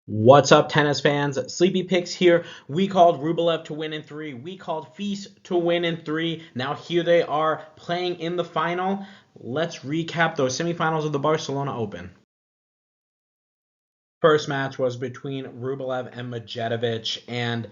What's up, tennis fans? Sleepy Picks here. We called Rublev to win in three. We called Feast to win in three. Now here they are playing in the final. Let's recap those semifinals of the Barcelona Open. First match was between Rublev and Medjedovic, and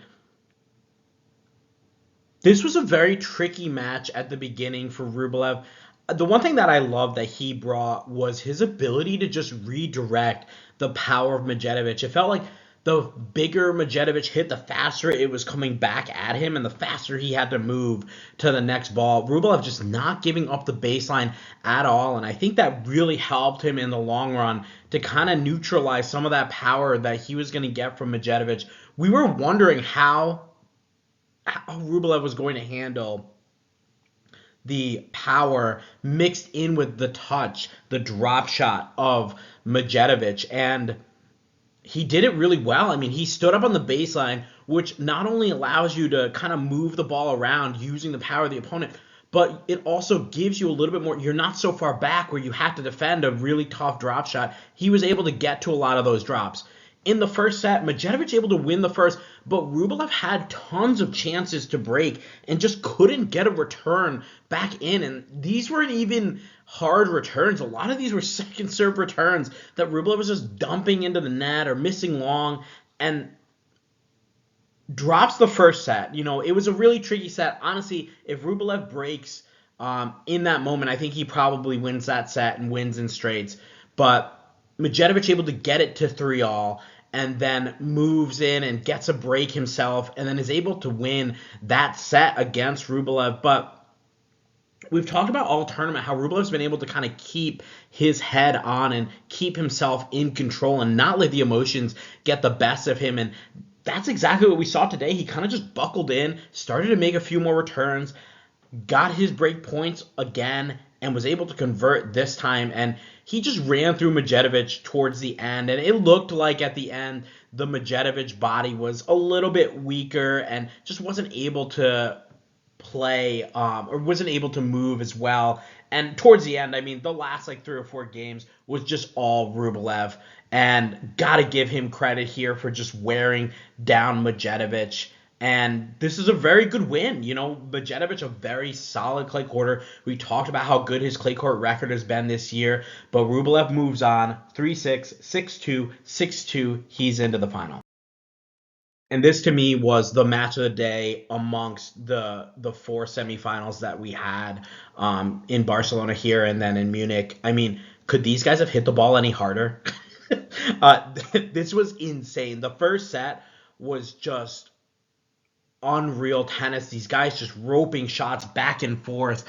this was a very tricky match at the beginning for Rublev. The one thing that I love that he brought was his ability to just redirect the power of Medjedovic. It felt like the bigger Medjedovic hit, the faster it was coming back at him, and the faster he had to move to the next ball. Rublev just not giving up the baseline at all, and I think that really helped him in the long run to kind of neutralize some of that power that he was going to get from Medjedovic. We were wondering how Rublev was going to handle the power mixed in with the touch, the drop shot of Medjedovic, and he did it really well. I mean, he stood up on the baseline, which not only allows you to kind of move the ball around using the power of the opponent, but it also gives you a little bit more. You're not so far back where you have to defend a really tough drop shot. He was able to get to a lot of those drops. In the first set, Medjedovic able to win the first, but Rublev had tons of chances to break and just couldn't get a return back in. And these weren't even hard returns. A lot of these were second serve returns that Rublev was just dumping into the net or missing long. And drops the first set. It was a really tricky set. Honestly, if Rublev breaks in that moment, I think he probably wins that set and wins in straights. But Medjedovic able to get it to 3-all and then moves in and gets a break himself and then is able to win that set against Rublev. But we've talked about all tournament how Rublev's been able to kind of keep his head on and keep himself in control and not let the emotions get the best of him. And that's exactly what we saw today. He kind of just buckled in, started to make a few more returns, got his break points again, and was able to convert this time. And he just ran through Medjedovic towards the end. And it looked like at the end, the Medjedovic body was a little bit weaker and just wasn't able to play or wasn't able to move as well. And towards the end, I mean, the last like 3 or 4 games was just all Rublev. And got to give him credit here for just wearing down Medjedovic. And this is a very good win. Medjedovic, a very solid clay courter. We talked about how good his clay court record has been this year. But Rublev moves on 3-6, 6-2, 6-2. He's into the final. And this to me was the match of the day amongst the 4 semifinals that we had in Barcelona here and then in Munich. I mean, could these guys have hit the ball any harder? This was insane. The first set was just unreal tennis. These guys just roping shots back and forth.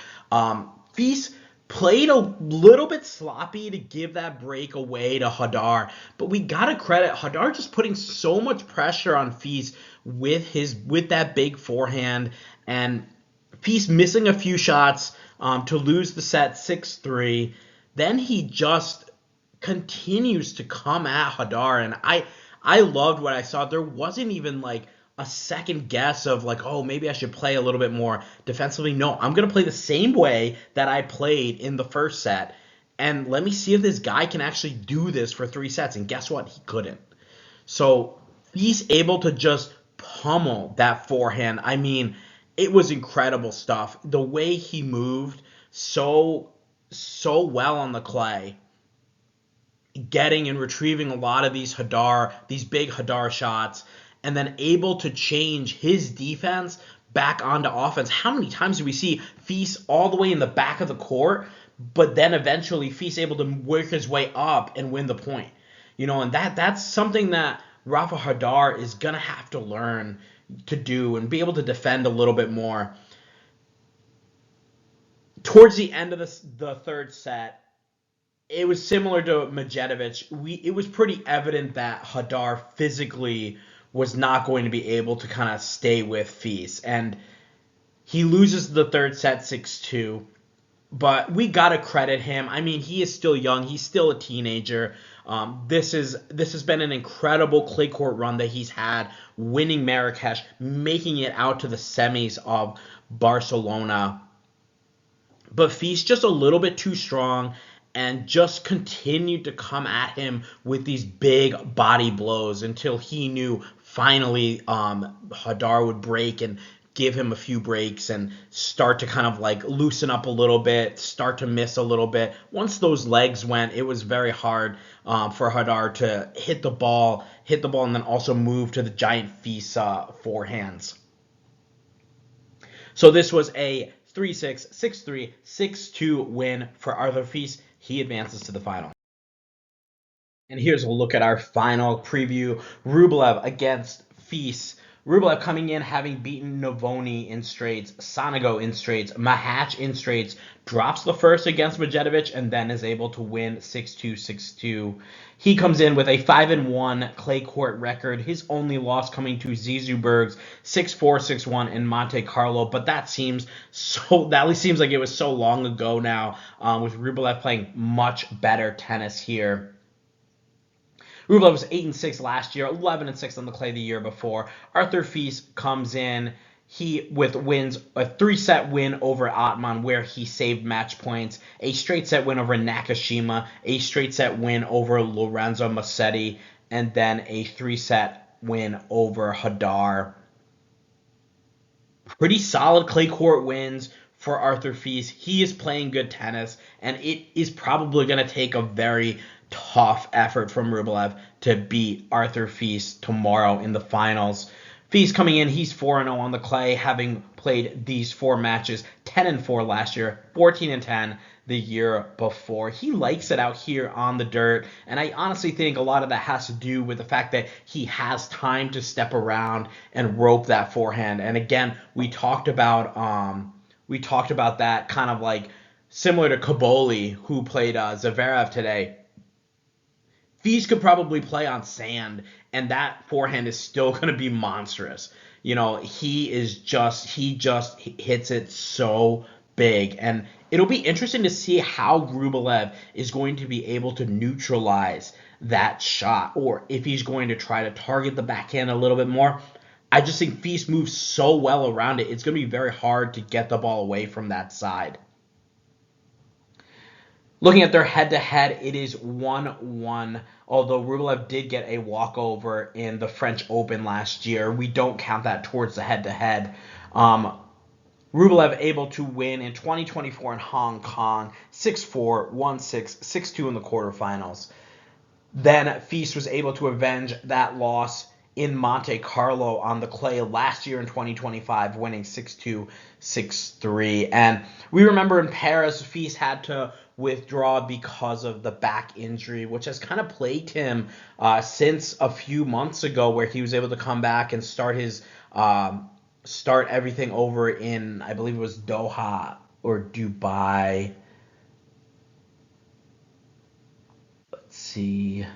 Feast played a little bit sloppy to give that break away to Jodar, but we gotta credit Jodar just putting so much pressure on Feast with that big forehand, and Feast missing a few shots to lose the set 6-3. Then he just continues to come at Jodar, and I loved what I saw. There wasn't even like a second guess of like, oh, maybe I should play a little bit more defensively. No, I'm going to play the same way that I played in the first set. And let me see if this guy can actually do this for 3 sets. And guess what? He couldn't. So he's able to just pummel that forehand. I mean, it was incredible stuff. The way he moved so well on the clay, getting and retrieving a lot of these big Jodar shots, and then able to change his defense back onto offense. How many times do we see Feast all the way in the back of the court, but then eventually Feast able to work his way up and win the point? And that's something that Rafa Jodar is going to have to learn to do and be able to defend a little bit more. Towards the end of the third set, it was similar to Medjedovic. It was pretty evident that Jodar physically was not going to be able to kind of stay with Feast. And he loses the third set 6-2. But we got to credit him. I mean, he is still young. He's still a teenager. This has been an incredible clay court run that he's had, winning Marrakesh, making it out to the semis of Barcelona. But Feast just a little bit too strong. and just continued to come at him with these big body blows until he knew finally Jodar would break and give him a few breaks and start to kind of like loosen up a little bit, start to miss a little bit. Once those legs went, it was very hard for Jodar to hit the ball, and then also move to the giant Fils forehands. So this was a 3-6, 6-3, 6-2 win for Arthur Fils. He advances to the final. And here's a look at our final preview. Rublev against Fils. Rublev coming in having beaten Novoni in straights, Sonego in straights, Mahatch in straights, drops the first against Medjedovic, and then is able to win 6-2, 6-2. He comes in with a 5-1 clay court record, his only loss coming to Zizouberg's 6-4, 6-1 in Monte Carlo, but that seems like it was so long ago now, with Rublev playing much better tennis here. Rublev was 8-6 last year, 11-6 on the clay the year before. Arthur Fils comes in with wins, a 3-set win over Atman where he saved match points, a straight set win over Nakashima, a straight set win over Lorenzo Massetti, and then a 3-set win over Jodar. Pretty solid clay court wins for Arthur Fils. He is playing good tennis, and it is probably going to take a very tough effort from Rublev to beat Arthur Fils tomorrow in the finals. Fils coming in, he's 4-0 on the clay, having played these 4 matches, 10-4 last year, 14-10 the year before. He likes it out here on the dirt, and I honestly think a lot of that has to do with the fact that he has time to step around and rope that forehand. And again, we talked about that kind of like similar to Kaboli, who played Zverev today. Fils could probably play on sand, and that forehand is still going to be monstrous. He just hits it so big, and it'll be interesting to see how Rublev is going to be able to neutralize that shot, or if he's going to try to target the backhand a little bit more. I just think Fils moves so well around it, it's going to be very hard to get the ball away from that side. Looking at their head-to-head, it is 1-1, although Rublev did get a walkover in the French Open last year. We don't count that towards the head-to-head. Rublev able to win in 2024 in Hong Kong, 6-4, 1-6, 6-2 in the quarterfinals. Then Fils was able to avenge that loss in Monte Carlo on the clay last year in 2025, winning 6-2, 6-3. And we remember in Paris, Fils had to withdraw because of the back injury, which has kind of plagued him since a few months ago, where he was able to come back and start everything over in, I believe it was Doha or Dubai. Let's see.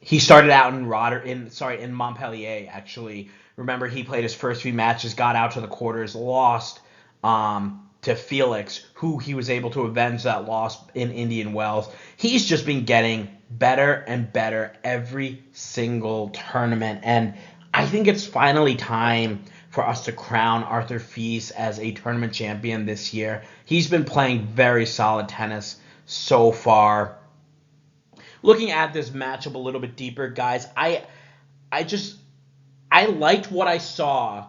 He started out in Montpellier, actually. Remember, he played his first 3 matches, got out to the quarters, lost to Felix, who he was able to avenge that loss in Indian Wells. He's just been getting better and better every single tournament, and I think it's finally time for us to crown Arthur Fils as a tournament champion this year. He's been playing very solid tennis so far. Looking at this matchup a little bit deeper, guys, I liked what I saw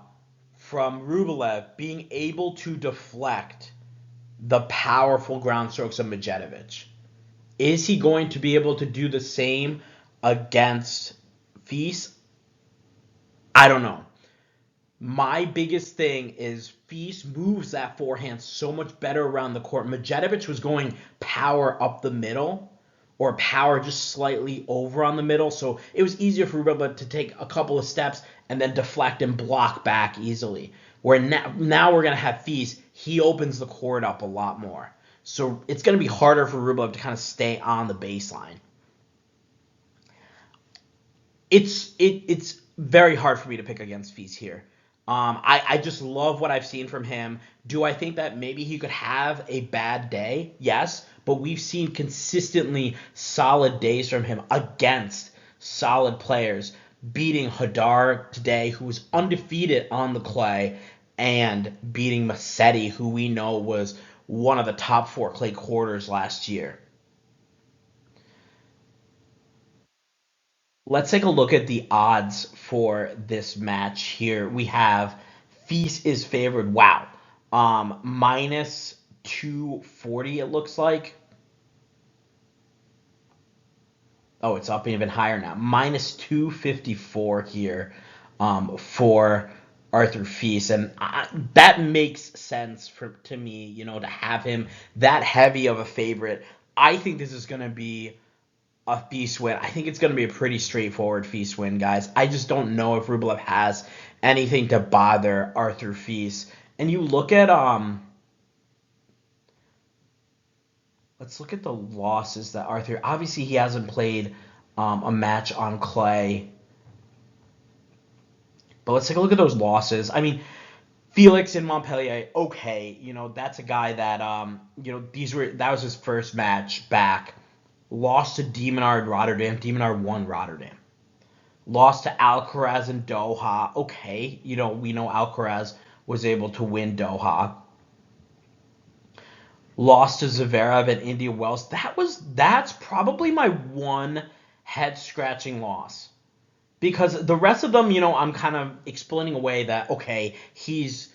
from Rublev being able to deflect the powerful ground strokes of Medjedovic. Is he going to be able to do the same against Fils? I don't know. My biggest thing is Fils moves that forehand so much better around the court. Medjedovic was going power up the middle, or power just slightly over on the middle, so it was easier for Rublev to take a couple of steps and then deflect and block back easily. Where now we're going to have Fils, he opens the court up a lot more. So it's going to be harder for Rublev to kind of stay on the baseline. It's very hard for me to pick against Fils here. I just love what I've seen from him. Do I think that maybe he could have a bad day? Yes, but we've seen consistently solid days from him against solid players, beating Jodar today, who was undefeated on the clay, and beating Massetti, who we know was one of the top 4 clay quarters last year. Let's take a look at the odds for this match here. We have Feast is favored. Wow. Minus 240 it looks like. Oh, it's up even higher now. Minus 254 here for Arthur Feast. And that makes sense to me, to have him that heavy of a favorite. I think this is going to be a Feast win. I think it's going to be a pretty straightforward Feast win, guys. I just don't know if Rublev has anything to bother Arthur Feast. And you look at let's look at the losses that Arthur. Obviously, he hasn't played a match on clay, but let's take a look at those losses. I mean, Felix in Montpellier, okay, that's a guy that that was his first match back. Lost to Demonard Rotterdam. Demonard won Rotterdam. Lost to Alcaraz in Doha. Okay, we know Alcaraz was able to win Doha. Lost to Zverev at Indian Wells. That's probably my one head scratching loss. Because the rest of them, I'm kind of explaining away that okay, he's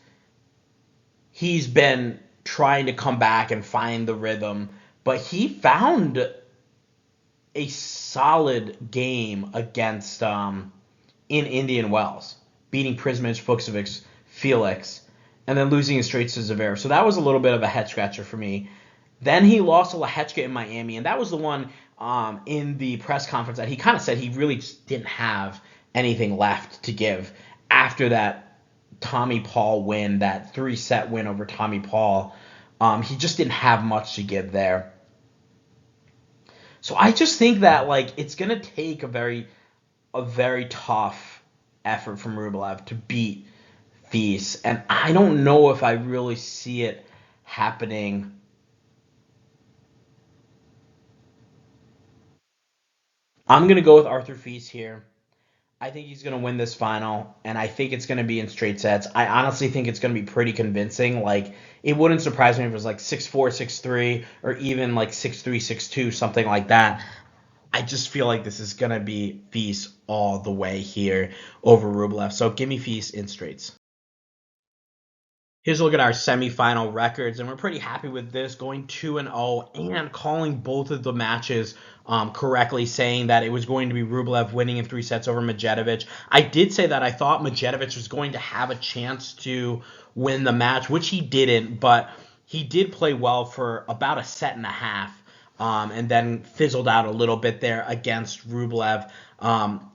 been trying to come back and find the rhythm, but he found a solid game against in Indian Wells, beating Prismage, Fuchsovich, Felix, and then losing in straights to Zverev. So that was a little bit of a head scratcher for me. Then he lost to Lehechka in Miami, and that was the one in the press conference that he kind of said he really just didn't have anything left to give after that Tommy Paul win, that 3-set win over Tommy Paul. He just didn't have much to give there. So I just think that it's gonna take a very tough effort from Rublev to beat Feast, and I don't know if I really see it happening. I'm gonna go with Arthur Feast here. I think he's going to win this final, and I think it's going to be in straight sets. I honestly think it's going to be pretty convincing. It wouldn't surprise me if it was 6-4, 6-3, or even 6-3, 6-2, something like that. I just feel like this is going to be Feast all the way here over Rublev. So give me Feast in straights. Here's a look at our semifinal records, and we're pretty happy with this, going 2-0 and calling both of the matches correctly, saying that it was going to be Rublev winning in 3 sets over Medjedovic. I did say that I thought Medjedovic was going to have a chance to win the match, which he didn't, but he did play well for about a set and a half, and then fizzled out a little bit there against Rublev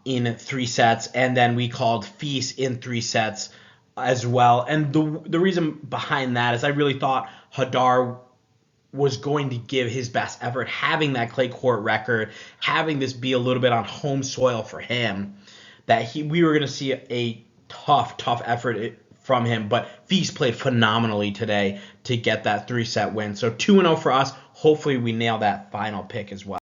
in 3 sets, and then we called Feast in 3 sets as well. And the reason behind that is I really thought Jodar was going to give his best effort, having that clay court record, having this be a little bit on home soil for him, that we were going to see a tough effort from him. But Feast played phenomenally today to get that 3-set win. So 2-0 for us. Hopefully we nail that final pick as well.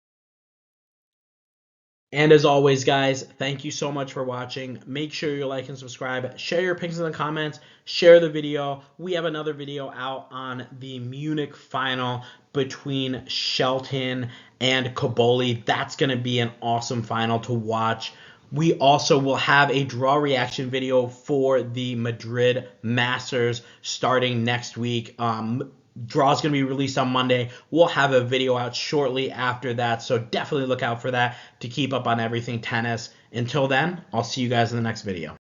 And as always, guys, thank you so much for watching. Make sure you like and subscribe. Share your picks in the comments. Share the video. We have another video out on the Munich final between Shelton and Caboli. That's going to be an awesome final to watch. We also will have a draw reaction video for the Madrid Masters starting next week. Draw is going to be released on Monday. We'll have a video out shortly after that, so definitely look out for that to keep up on everything tennis. Until then, I'll see you guys in the next video.